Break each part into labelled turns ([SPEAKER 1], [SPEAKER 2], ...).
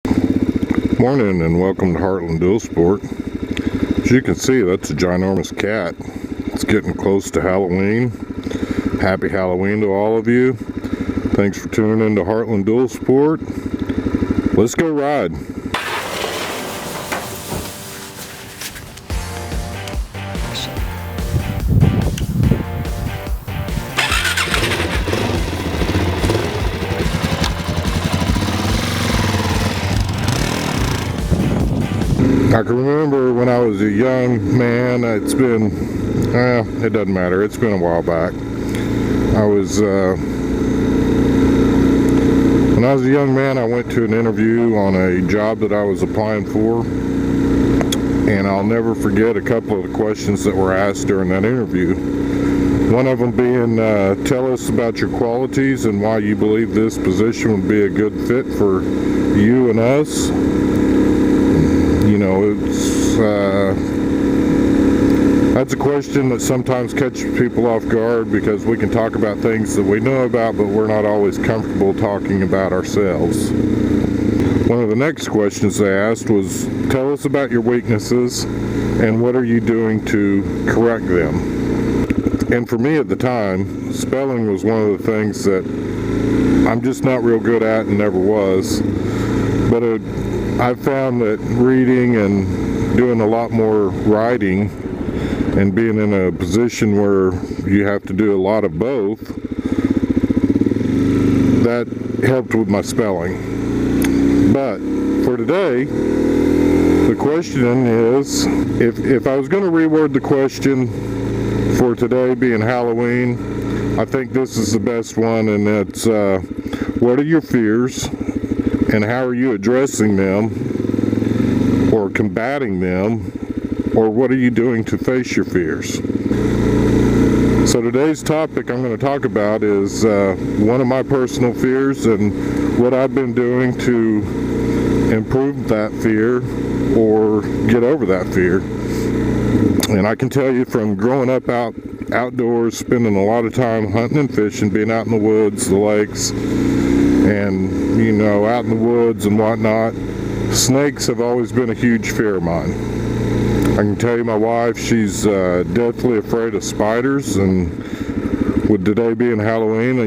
[SPEAKER 1] Morning and welcome to Heartland Dual Sport. As you can see, that's a ginormous cat. It's getting close to Halloween. Happy Halloween to all of you. Thanks for tuning in to Heartland Dual Sport. Let's go ride. I can remember when I was a young man, it doesn't matter, it's been a while back. When I was a young man, I went to an interview on a job that I was applying for, and I'll never forget a couple of the questions that were asked during that interview. One of them being, tell us about your qualities and why you believe this position would be a good fit for you and us. You know, that's a question that sometimes catches people off guard because we can talk about things that we know about, but we're not always comfortable talking about ourselves. One of the next questions they asked was, tell us about your weaknesses and what are you doing to correct them? And for me at the time, spelling was one of the things that I'm just not real good at and never was. But I found that reading and doing a lot more writing and being in a position where you have to do a lot of both, that helped with my spelling. But for today, the question is, if I was going to reword the question for today being Halloween, I think this is the best one, and it's what are your fears and how are you addressing them or combating them, or what are you doing to face your fears? So today's topic I'm going to talk about is one of my personal fears and what I've been doing to improve that fear or get over that fear. And I can tell you from growing up outdoors, spending a lot of time hunting and fishing, being out in the woods, the lakes, and out in the woods and whatnot, snakes have always been a huge fear of mine. I can tell you my wife, she's deathly afraid of spiders, and with today being Halloween,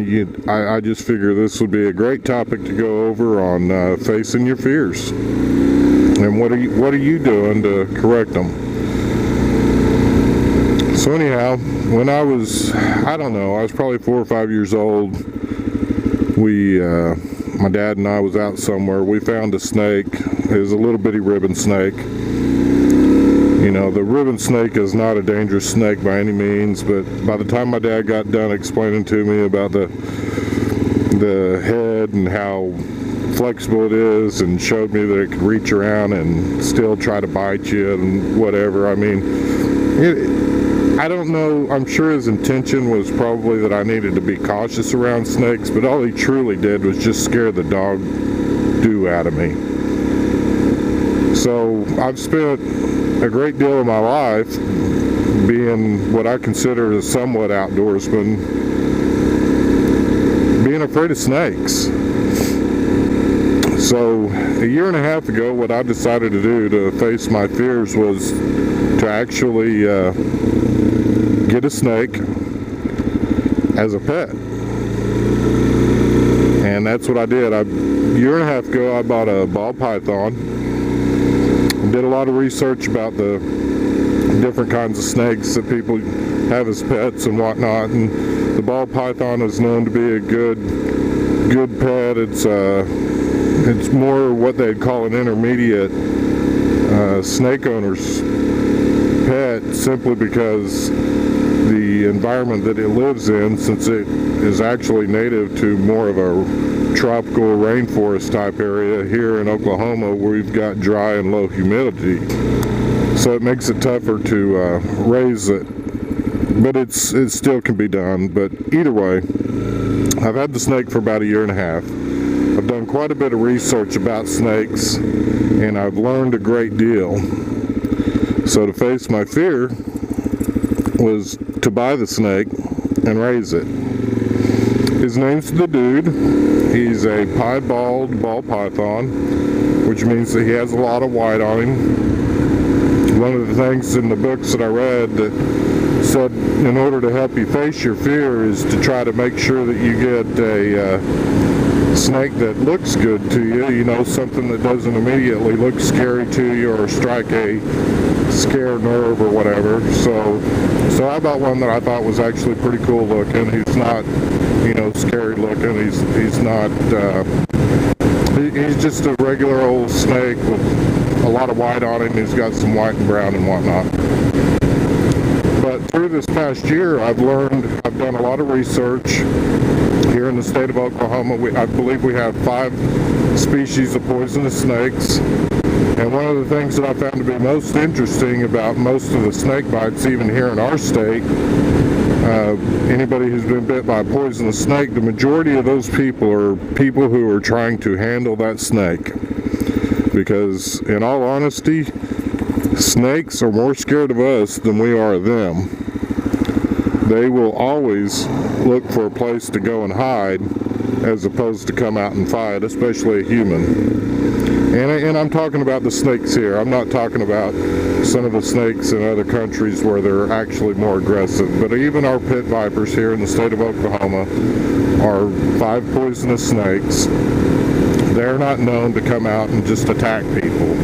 [SPEAKER 1] I just figure this would be a great topic to go over on facing your fears. And what are you doing to correct them? So anyhow, when I was probably 4 or 5 years old, my dad and I was out somewhere. We found a snake. It was a little bitty ribbon snake. The ribbon snake is not a dangerous snake by any means, but by the time my dad got done explaining to me about the head and how flexible it is, and showed me that it could reach around and still try to bite you and whatever, I don't know, I'm sure his intention was probably that I needed to be cautious around snakes, but all he truly did was just scare the dog doo out of me. So I've spent a great deal of my life being what I consider a somewhat outdoorsman, being afraid of snakes. So a year and a half ago, what I decided to do to face my fears was to actually get a snake as a pet. And that's what I did. A year and a half ago, I bought a ball python. Did a lot of research about the different kinds of snakes that people have as pets and whatnot. And the ball python is known to be a good pet. It's more what they'd call an intermediate snake owner's pet, simply because the environment that it lives in, since it is actually native to more of a tropical rainforest type area here in Oklahoma, where we've got dry and low humidity, so it makes it tougher to raise it, but it still can be done. But either way, I've had the snake for about a year and a half. I've done quite a bit of research about snakes, and I've learned a great deal. So to face my fear was to buy the snake and raise it. His name's the Dude. He's a piebald ball python, which means that he has a lot of white on him. One of the things in the books that I read that said in order to help you face your fear is to try to make sure that you get a snake that looks good to you, you know, something that doesn't immediately look scary to you or strike a scare nerve or whatever. So I bought one that I thought was actually pretty cool looking. He's not, you know, scary looking. He's not, he's just a regular old snake with a lot of white on him. He's got some white and brown and whatnot. But through this past year, I've done a lot of research here in the state of Oklahoma. I believe we have 5 species of poisonous snakes. And one of the things that I found to be most interesting about most of the snake bites, even here in our state, anybody who's been bit by a poisonous snake, the majority of those people are people who are trying to handle that snake. Because, in all honesty, snakes are more scared of us than we are of them. They will always look for a place to go and hide as opposed to come out and fight, especially a human. And I'm talking about the snakes here. I'm not talking about some of the snakes in other countries where they're actually more aggressive. But even our pit vipers here in the state of Oklahoma are 5 poisonous snakes. They're not known to come out and just attack people.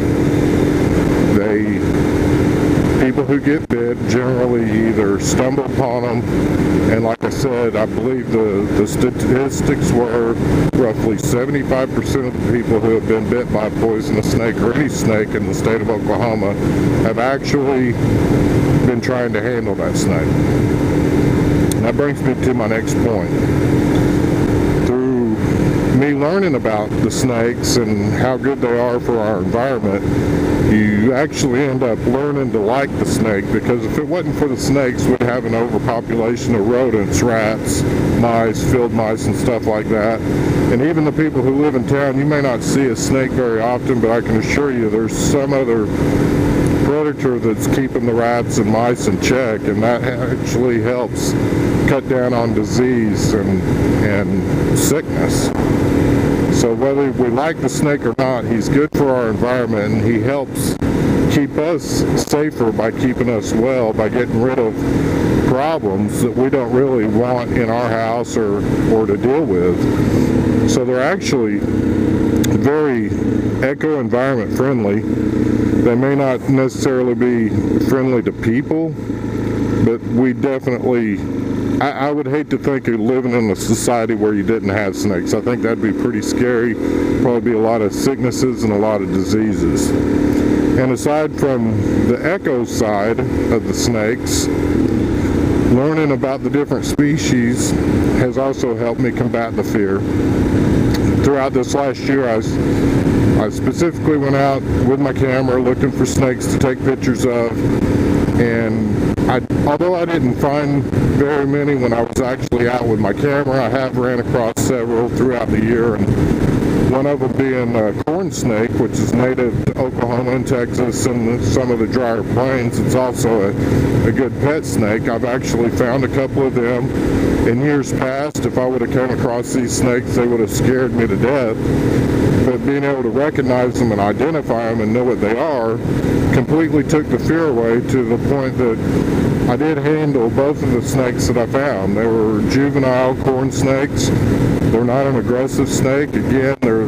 [SPEAKER 1] People who get bit generally either stumble upon them, and like I said, I believe the statistics were roughly 75% of the people who have been bit by a poisonous snake or any snake in the state of Oklahoma have actually been trying to handle that snake. And that brings me to my next point. Through me learning about the snakes and how good they are for our environment, you actually end up learning to like the snake, because if it wasn't for the snakes, we'd have an overpopulation of rodents, rats, mice, field mice, and stuff like that. And even the people who live in town, you may not see a snake very often, but I can assure you there's some other predator that's keeping the rats and mice in check, and that actually helps cut down on disease and sickness. So whether we like the snake or not, he's good for our environment, and he helps keep us safer by keeping us well, by getting rid of problems that we don't really want in our house or to deal with. So they're actually very eco-environment friendly. They may not necessarily be friendly to people, but we definitely, I would hate to think of living in a society where you didn't have snakes. I think that'd be pretty scary. Probably be a lot of sicknesses and a lot of diseases. And aside from the eco side of the snakes, learning about the different species has also helped me combat the fear. Throughout this last year, I specifically went out with my camera looking for snakes to take pictures of, and although I didn't find very many when I was actually out with my camera, I have ran across several throughout the year, and one of them being a corn snake, which is native to Oklahoma and Texas and some of the drier plains. It's also a good pet snake. I've actually found a couple of them. In years past, if I would have come across these snakes, they would have scared me to death. But being able to recognize them and identify them and know what they are completely took the fear away, to the point that I did handle both of the snakes that I found. They were juvenile corn snakes. They're not an aggressive snake. Again, they're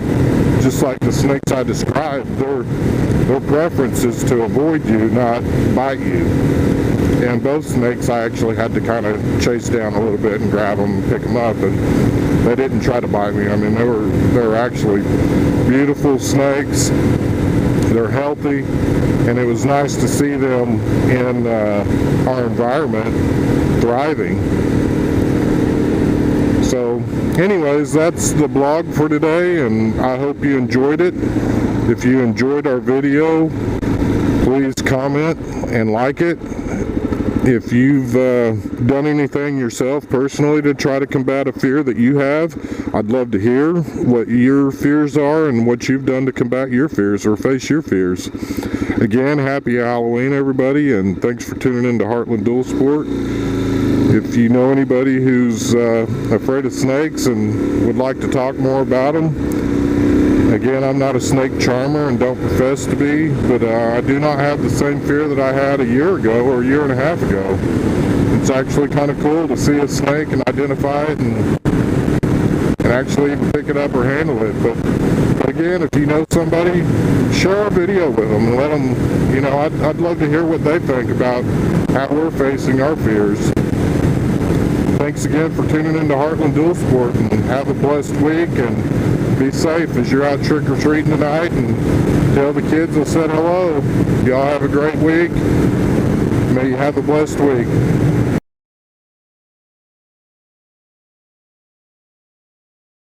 [SPEAKER 1] just like the snakes I described. Their preference is to avoid you, not bite you. And both snakes I actually had to kind of chase down a little bit and grab them and pick them up, and they didn't try to bite me. I mean, they're actually beautiful snakes. They're healthy, and it was nice to see them in our environment thriving. So anyways, that's the blog for today, and I hope you enjoyed it. If you enjoyed our video, please comment and like it. If you've done anything yourself personally to try to combat a fear that you have, I'd love to hear what your fears are and what you've done to combat your fears or face your fears. Again, happy Halloween, everybody, and thanks for tuning in to Heartland Dual Sport. If you know anybody who's afraid of snakes and would like to talk more about them, again, I'm not a snake charmer and don't profess to be, but I do not have the same fear that I had a year ago or a year and a half ago. It's actually kind of cool to see a snake and identify it and actually even pick it up or handle it. But again, if you know somebody, share a video with them and let them, I'd love to hear what they think about how we're facing our fears. Thanks again for tuning into Heartland Dual Sport, and have a blessed week, and be safe as you're out trick-or-treating tonight, and tell the kids I said hello. Y'all have a great week. May you have a blessed week.